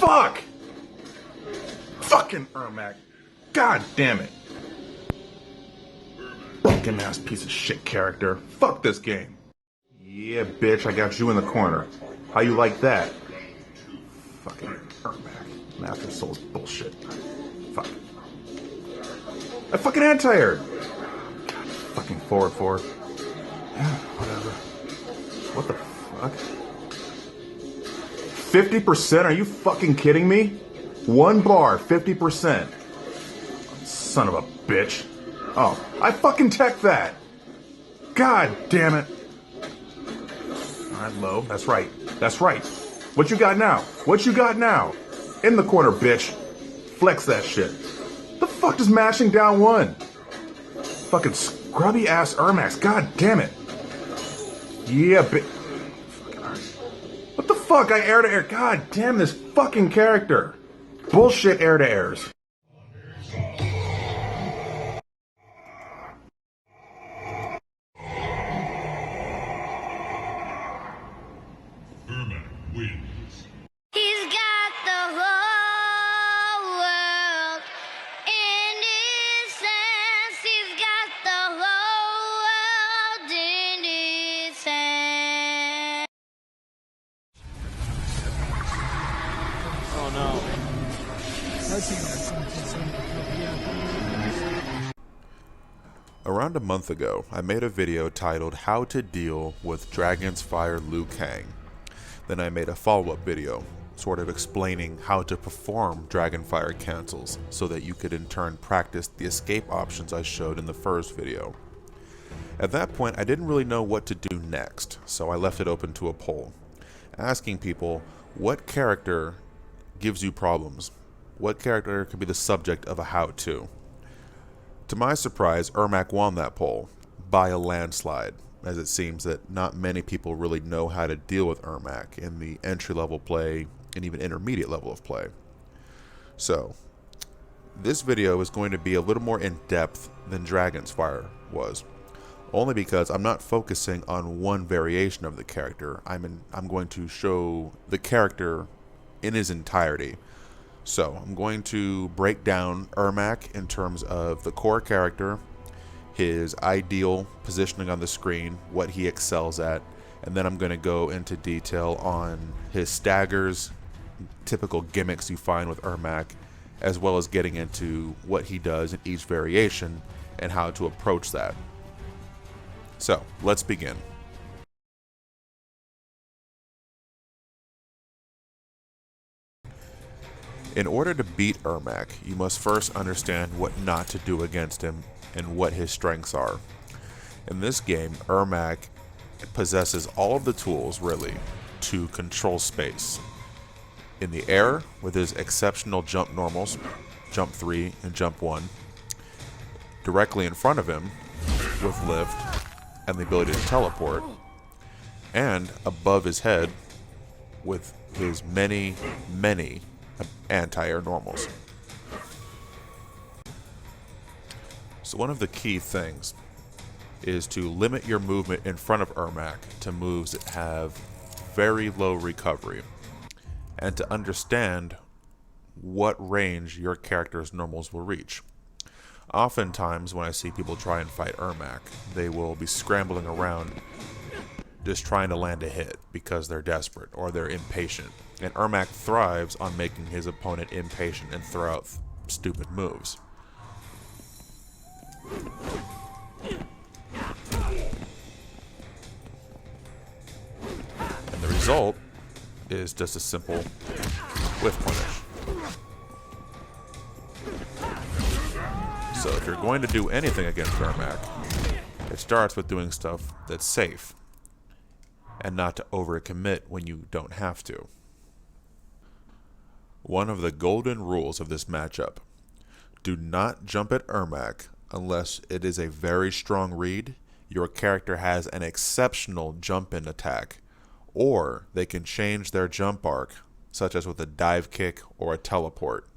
Fuck! Fucking Ermac. God damn it. Fucking ass piece of shit character. Fuck this game. Yeah, bitch, I got you in the corner. How you like that? Fucking Ermac. Master Soul's bullshit. Fuck. I fucking anti-aired. God, fucking forward. Yeah, whatever. What the fuck? 50%? Are you fucking kidding me? One bar, 50%. Son of a bitch. Oh, I fucking tech that. God damn it. Alright, low. That's right. What you got now? In the corner, bitch. Flex that shit. The fuck is mashing down one? Fucking scrubby ass Ermacs. God damn it. Yeah, bitch. Fucking alright. What the fuck? I air to air. God damn this fucking character. Bullshit air to airs. Ermac wins. He's got the whole world in his hands. He's got the whole world in his hands. Oh no. Around a month ago, I made a video titled How to Deal with Dragon's Fire Liu Kang. Then I made a follow-up video, sort of explaining how to perform Dragonfire cancels so that you could in turn practice the escape options I showed in the first video. At that point, I didn't really know what to do next, so I left it open to a poll, asking people what character gives you problems, what character could be the subject of a how-to. To my surprise, Ermac won that poll by a landslide, as it seems that not many people really know how to deal with Ermac in the entry-level play and even intermediate level of play. So, this video is going to be a little more in-depth than Dragon's Fire was, only because I'm not focusing on one variation of the character. I'm going to show the character in his entirety. So, I'm going to break down Ermac in terms of the core character, his ideal positioning on the screen, what he excels at, and then I'm going to go into detail on his staggers, typical gimmicks you find with Ermac, as well as getting into what he does in each variation and how to approach that. So, let's begin. In order to beat Ermac, you must first understand what not to do against him and what his strengths are. In this game, Ermac possesses all of the tools, really, to control space. In the air, with his exceptional jump normals, jump 3 and jump 1. Directly in front of him, with lift and the ability to teleport. And above his head, with his many anti-air normals. So one of the key things is to limit your movement in front of Ermac to moves that have very low recovery, and to understand what range your character's normals will reach. Oftentimes when I see people try and fight Ermac, they will be scrambling around just trying to land a hit because they're desperate or they're impatient. And Ermac thrives on making his opponent impatient and throw out stupid moves. And the result is just a simple whiff punish. So if you're going to do anything against Ermac, it starts with doing stuff that's safe and not to overcommit when you don't have to. One of the golden rules of this matchup: do not jump at Ermac unless it is a very strong read, your character has an exceptional jump-in attack, or they can change their jump arc, such as with a dive kick or a teleport.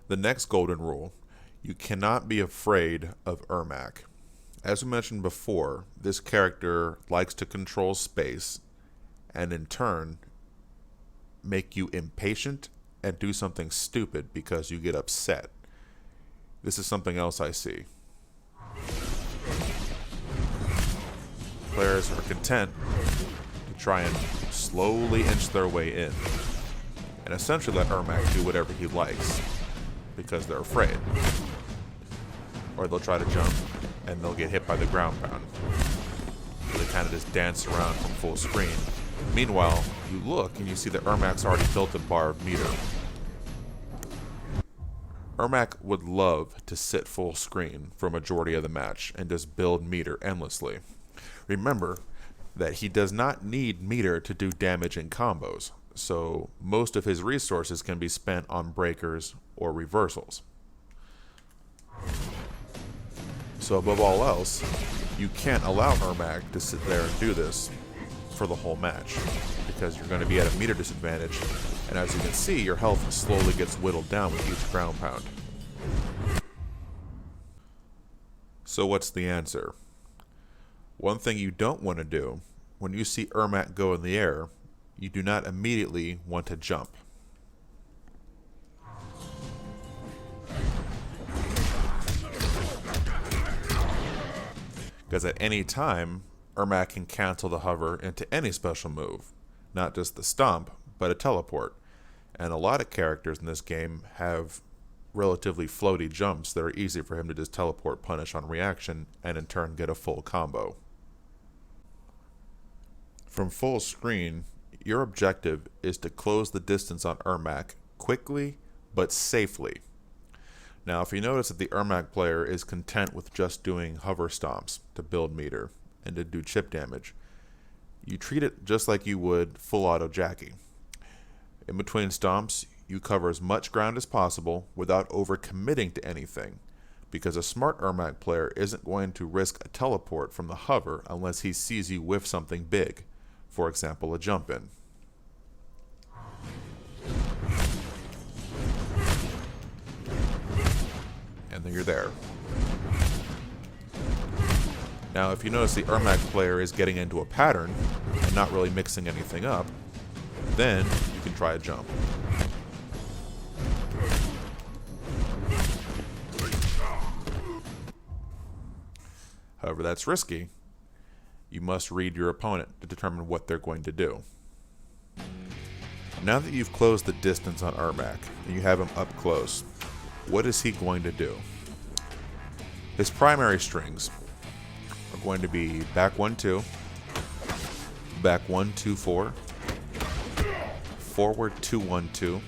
The next golden rule: you cannot be afraid of Ermac. As we mentioned before, this character likes to control space and in turn make you impatient and do something stupid because you get upset. This is something else I see. Players are content to try and slowly inch their way in and essentially let Ermac do whatever he likes because they're afraid. Or they'll try to jump and they'll get hit by the ground pound. So they kind of just dance around from full screen. Meanwhile, you look and you see that Ermac's already built a bar of meter. Ermac would love to sit full screen for a majority of the match and just build meter endlessly. Remember that he does not need meter to do damage in combos, so most of his resources can be spent on breakers or reversals. So above all else, you can't allow Ermac to sit there and do this for the whole match, because you're going to be at a meter disadvantage, and as you can see, your health slowly gets whittled down with each ground pound. So what's the answer? One thing you don't want to do, when you see Ermac go in the air, you do not immediately want to jump. Because at any time, Ermac can cancel the hover into any special move, not just the stomp, but a teleport. And a lot of characters in this game have relatively floaty jumps that are easy for him to just teleport punish on reaction and in turn get a full combo. From full screen, your objective is to close the distance on Ermac quickly but safely. Now, if you notice that the Ermac player is content with just doing hover stomps to build meter and to do chip damage, you treat it just like you would full auto Jackie. In between stomps, you cover as much ground as possible without overcommitting to anything, because a smart Ermac player isn't going to risk a teleport from the hover unless he sees you whiff something big, for example, a jump in. And then you're there. Now, if you notice the Ermac player is getting into a pattern and not really mixing anything up, then you can try a jump. However, that's risky. You must read your opponent to determine what they're going to do. Now that you've closed the distance on Ermac and you have him up close, what is he going to do? His primary strings are going to be back 1-2, back 1-2-4, forward 2-1-2,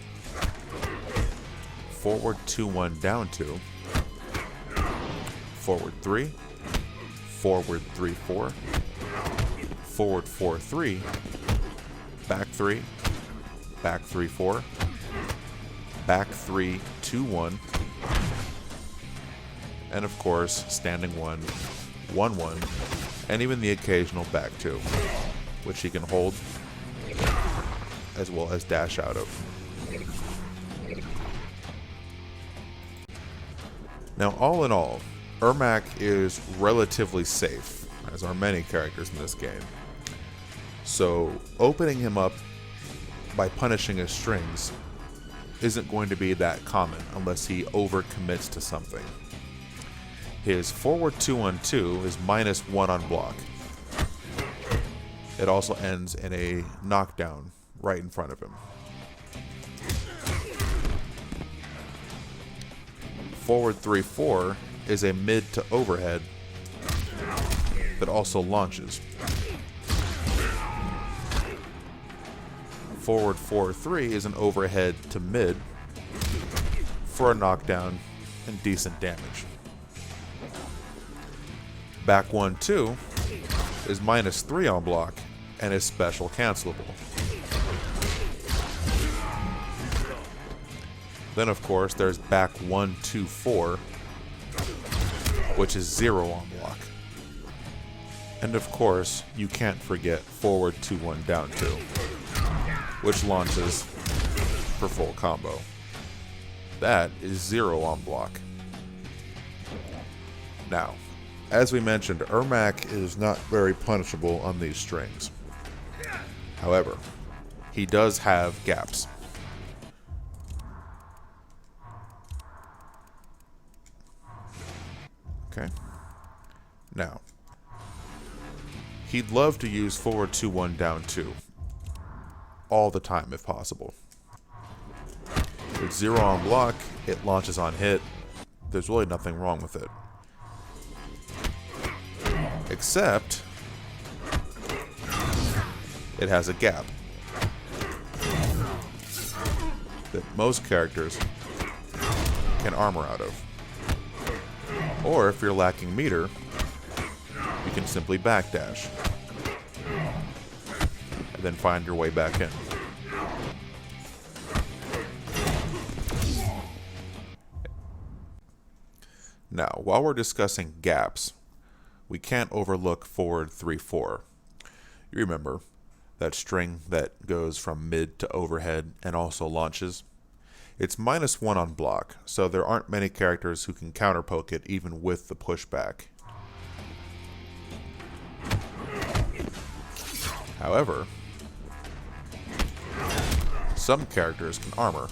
forward 2-1 down 2, forward 3, forward 3-4, forward 4-3, back 3, back 3-4, back 3-2-1, and of course standing 1, 1-1, and even the occasional back 2, which he can hold as well as dash out of. Now, all in all, Ermac is relatively safe, as are many characters in this game. So opening him up by punishing his strings isn't going to be that common unless he overcommits to something. His forward 2-1-2 is -1 on block. It also ends in a knockdown right in front of him. Forward 3-4 is a mid to overhead that also launches. Forward 4-3 is an overhead to mid for a knockdown and decent damage. Back 1-2 is -3 on block and is special cancelable. Then of course there's back 1-2-4, which is 0 on block. And of course you can't forget forward 2-1 down 2, which launches for full combo. That is 0 on block. Now, as we mentioned, Ermac is not very punishable on these strings. However, he does have gaps. Okay. Now, he'd love to use forward 2-1 down 2 all the time if possible. With 0 on block, it launches on hit. There's really nothing wrong with it. Except it has a gap that most characters can armor out of. Or if you're lacking meter, you can simply backdash and then find your way back in. Now, while we're discussing gaps, we can't overlook forward 3-4. You remember that string that goes from mid to overhead and also launches? It's -1 on block, so there aren't many characters who can counterpoke it even with the pushback. However, some characters can armor,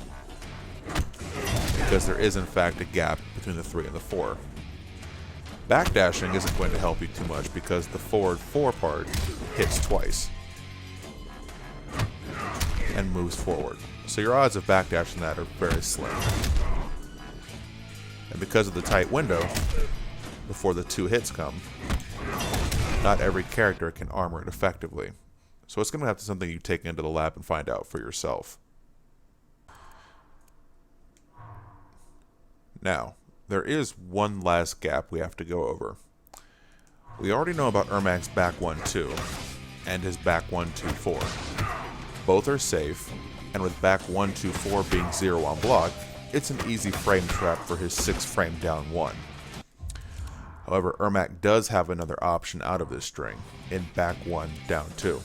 because there is in fact a gap between the 3 and the 4. Backdashing isn't going to help you too much because the forward 4 part hits twice and moves forward. So your odds of backdashing that are very slim. And because of the tight window before the 2 hits come, not every character can armor it effectively. So it's going to have to be something you take into the lab and find out for yourself. Now, there is one last gap we have to go over. We already know about Ermac's back 1-2 and his back 1-2-4. Both are safe, and with back 1-2-4 being 0 on block, it's an easy frame trap for his 6 frame down 1. However, Ermac does have another option out of this string in back 1 down 2.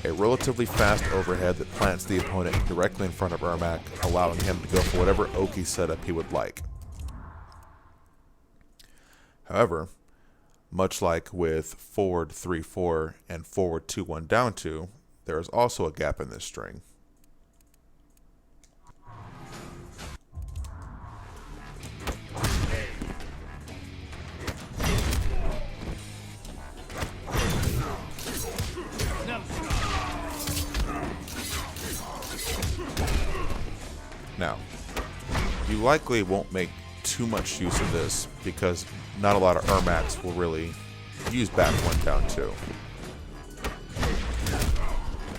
A relatively fast overhead that plants the opponent directly in front of Ermac, allowing him to go for whatever Oki setup he would like. However, much like with forward 3-4 and forward 2-1 down 2, there is also a gap in this string. Now, you likely won't make too much use of this because not a lot of Ermacs will really use back 1 down 2.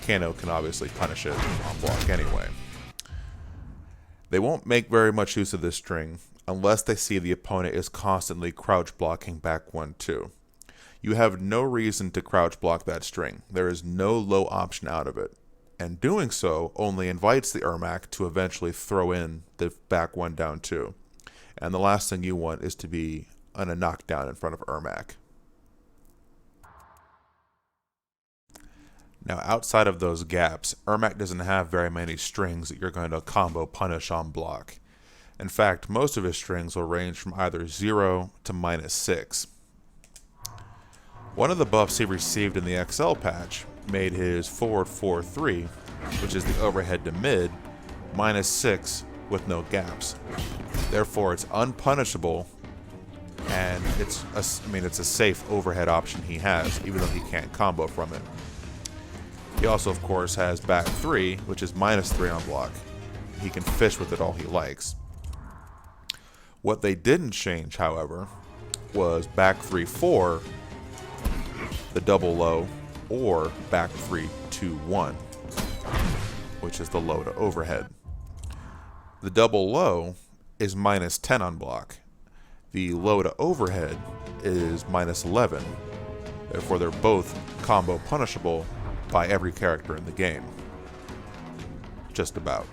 Kano can obviously punish it on block anyway. They won't make very much use of this string unless they see the opponent is constantly crouch blocking back 1-2. You have no reason to crouch block that string. There is no low option out of it. And doing so only invites the Ermac to eventually throw in the back 1 down 2. And the last thing you want is to be on a knockdown in front of Ermac. Now, outside of those gaps, Ermac doesn't have very many strings that you're going to combo punish on block. In fact, most of his strings will range from either 0 to -6. One of the buffs he received in the XL patch made his forward 4-3, which is the overhead to mid, -6 with no gaps. Therefore, it's unpunishable, and it's a safe overhead option he has, even though he can't combo from it. He also, of course, has back 3, which is -3 on block. He can fish with it all he likes. What they didn't change, however, was back 3-4, the double low, or back 3-2-1, which is the low to overhead. The double low is -10 on block. The low to overhead is -11. Therefore, they're both combo punishable by every character in the game. Just about.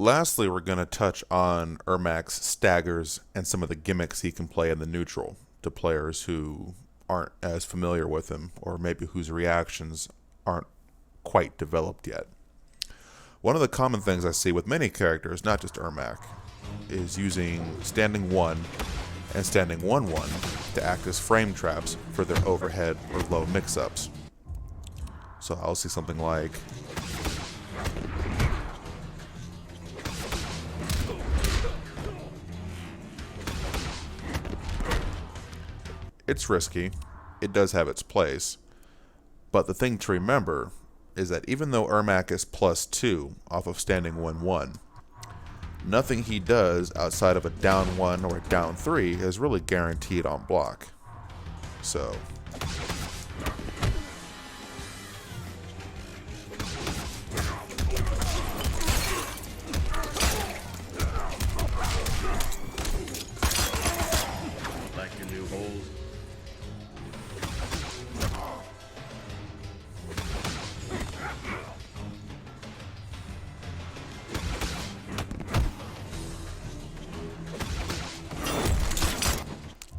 Lastly, we're going to touch on Ermac's staggers and some of the gimmicks he can play in the neutral to players who aren't as familiar with him, or maybe whose reactions aren't quite developed yet. One of the common things I see with many characters, not just Ermac, is using standing 1 and standing 1-1 to act as frame traps for their overhead or low mix-ups. So I'll see something like it's risky, it does have its place, but the thing to remember is that even though Ermac is +2 off of standing 1-1, nothing he does outside of a down 1 or a down 3 is really guaranteed on block. So Like your new holes.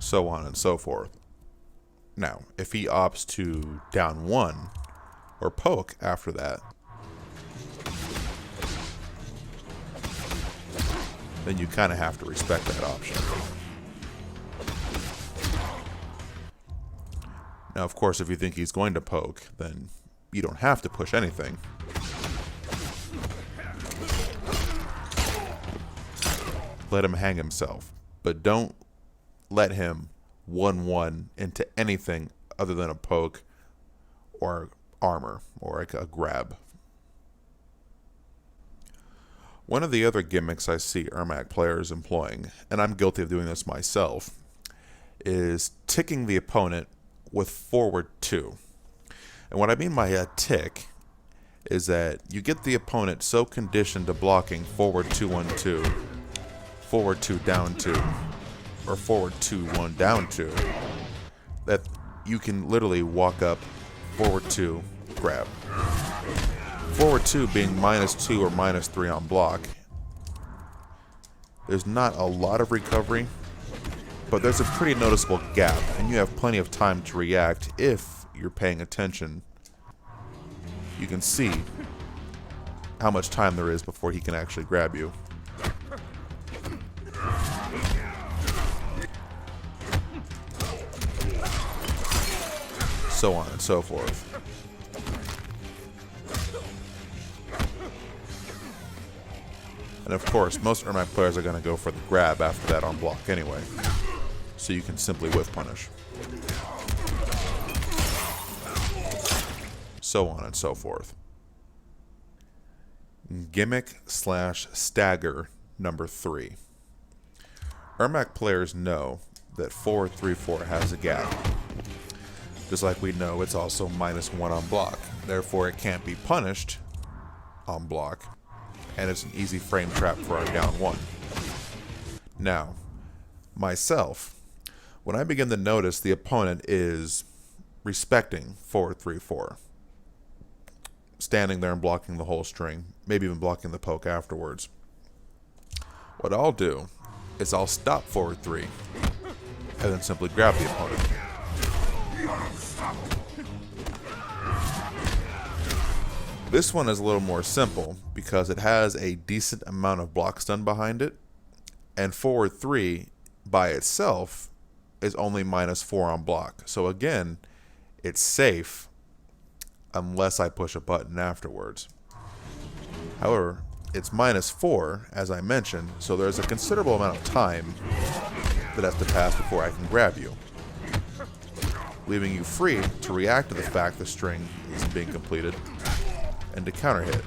so on and so forth. Now, if he opts to down 1 or poke after that, then you kind of have to respect that option. Now, of course, if you think he's going to poke, then you don't have to push anything. Let him hang himself, but don't let him 1-1 into anything other than a poke or armor or like a grab. One of the other gimmicks I see Ermac players employing, and I'm guilty of doing this myself, is ticking the opponent with forward 2. And what I mean by a tick is that you get the opponent so conditioned to blocking forward 2-1-2, forward 2 down 2, or forward 2-1 down 2, that you can literally walk up forward 2, grab. Forward 2 being -2 or -3 on block. There's not a lot of recovery, but there's a pretty noticeable gap, and you have plenty of time to react if you're paying attention. You can see how much time there is before he can actually grab you. So on and so forth. And of course, most Ermac players are going to go for the grab after that on block anyway, so you can simply whiff punish. So on and so forth. Gimmick/stagger number 3. Ermac players know that forward 3-4 has a gap. Just like we know it's also -1 on block. Therefore, it can't be punished on block, and it's an easy frame trap for our down 1. Now, myself, when I begin to notice the opponent is respecting forward 3-4, standing there and blocking the whole string, maybe even blocking the poke afterwards, what I'll do is I'll stop forward 3 and then simply grab the opponent. This one is a little more simple because it has a decent amount of block stun behind it, and forward 3 by itself is only -4 on block. So again, it's safe unless I push a button afterwards. However, it's -4, as I mentioned, so there's a considerable amount of time that has to pass before I can grab you, leaving you free to react to the fact the string isn't being completed and to counter hit.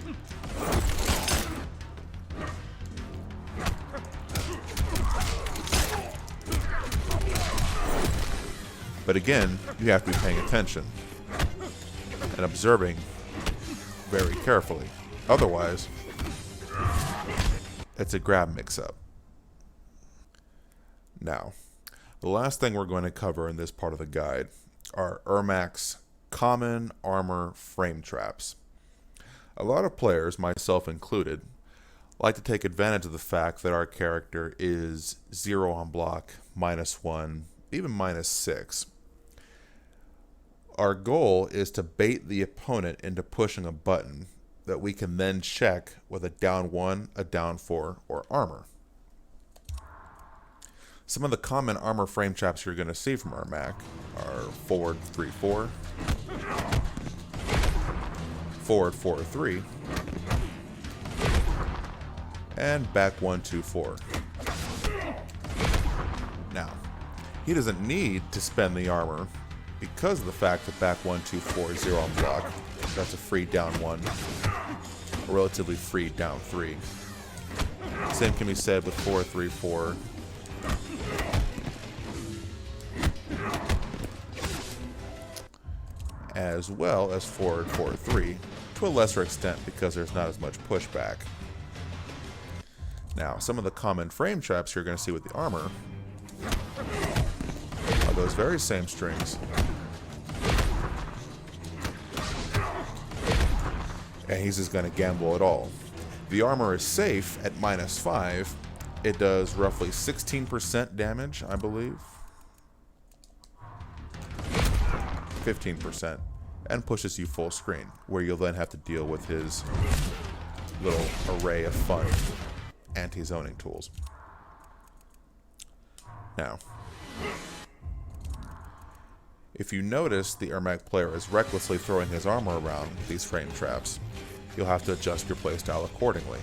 But again, you have to be paying attention and observing very carefully. Otherwise, it's a grab mix-up. Now, the last thing we're going to cover in this part of the guide are Ermac's common armor frame traps. A lot of players, myself included, like to take advantage of the fact that our character is 0 on block, -1, even -6. Our goal is to bait the opponent into pushing a button that we can then check with a down 1, a down 4, or armor. Some of the common armor frame traps you're going to see from Ermac are forward 3-4, forward 4-3, and back 1-2-4. Now, he doesn't need to spend the armor because of the fact that back 1-2-4 is 0 on block. That's a free down 1, a relatively free down 3. Same can be said with 4-3-4. As well as forward 4-3, to a lesser extent because there's not as much pushback. Now, some of the common frame traps you're going to see with the armor are those very same strings. And he's just going to gamble it all. The armor is safe at -5. It does roughly 16% damage, I believe. 15%, and pushes you full screen, where you'll then have to deal with his little array of fun anti-zoning tools. Now, if you notice the Ermac player is recklessly throwing his armor around with these frame traps, you'll have to adjust your playstyle accordingly.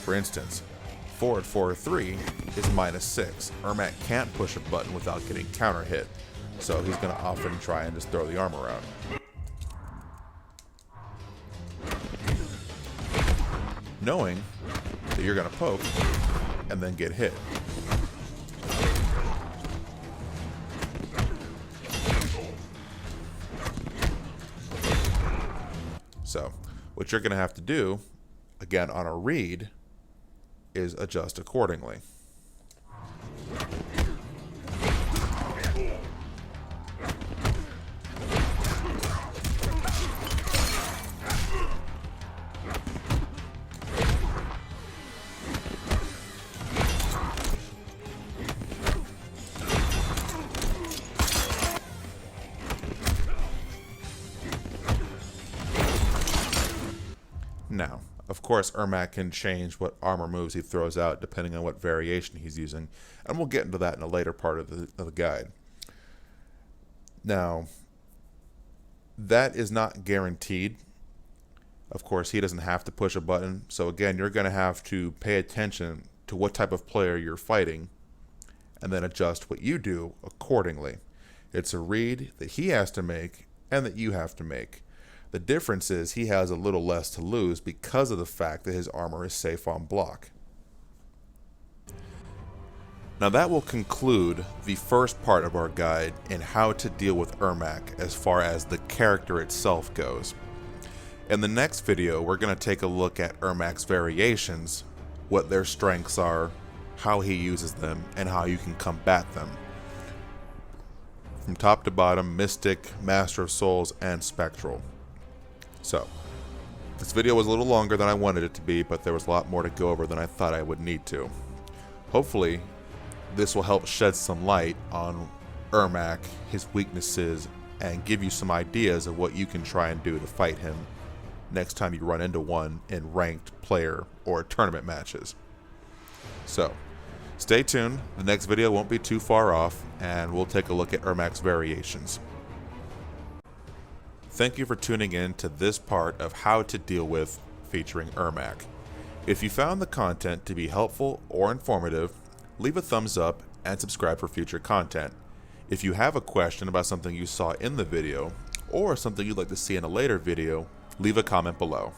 For instance, forward 4-3 is -6. Ermac can't push a button without getting counter hit, so he's going to often try and just throw the armor around. Knowing that you're going to poke and then get hit. So, what you're going to have to do, again on a read, is adjust accordingly. Now, of course, Ermac can change what armor moves he throws out depending on what variation he's using, and we'll get into that in a later part of the guide. Now, that is not guaranteed. Of course, he doesn't have to push a button, so again, you're going to have to pay attention to what type of player you're fighting, and then adjust what you do accordingly. It's a read that he has to make, and that you have to make. The difference is he has a little less to lose because of the fact that his armor is safe on block. Now that will conclude the first part of our guide in how to deal with Ermac as far as the character itself goes. In the next video, we're going to take a look at Ermac's variations, what their strengths are, how he uses them, and how you can combat them. From top to bottom, Mystic, Master of Souls, and Spectral. So, this video was a little longer than I wanted it to be, but there was a lot more to go over than I thought I would need to. Hopefully, this will help shed some light on Ermac, his weaknesses, and give you some ideas of what you can try and do to fight him next time you run into one in ranked player or tournament matches. So, stay tuned. The next video won't be too far off, and we'll take a look at Ermac's variations. Thank you for tuning in to this part of How to Deal With featuring Ermac. If you found the content to be helpful or informative, leave a thumbs up and subscribe for future content. If you have a question about something you saw in the video or something you'd like to see in a later video, leave a comment below.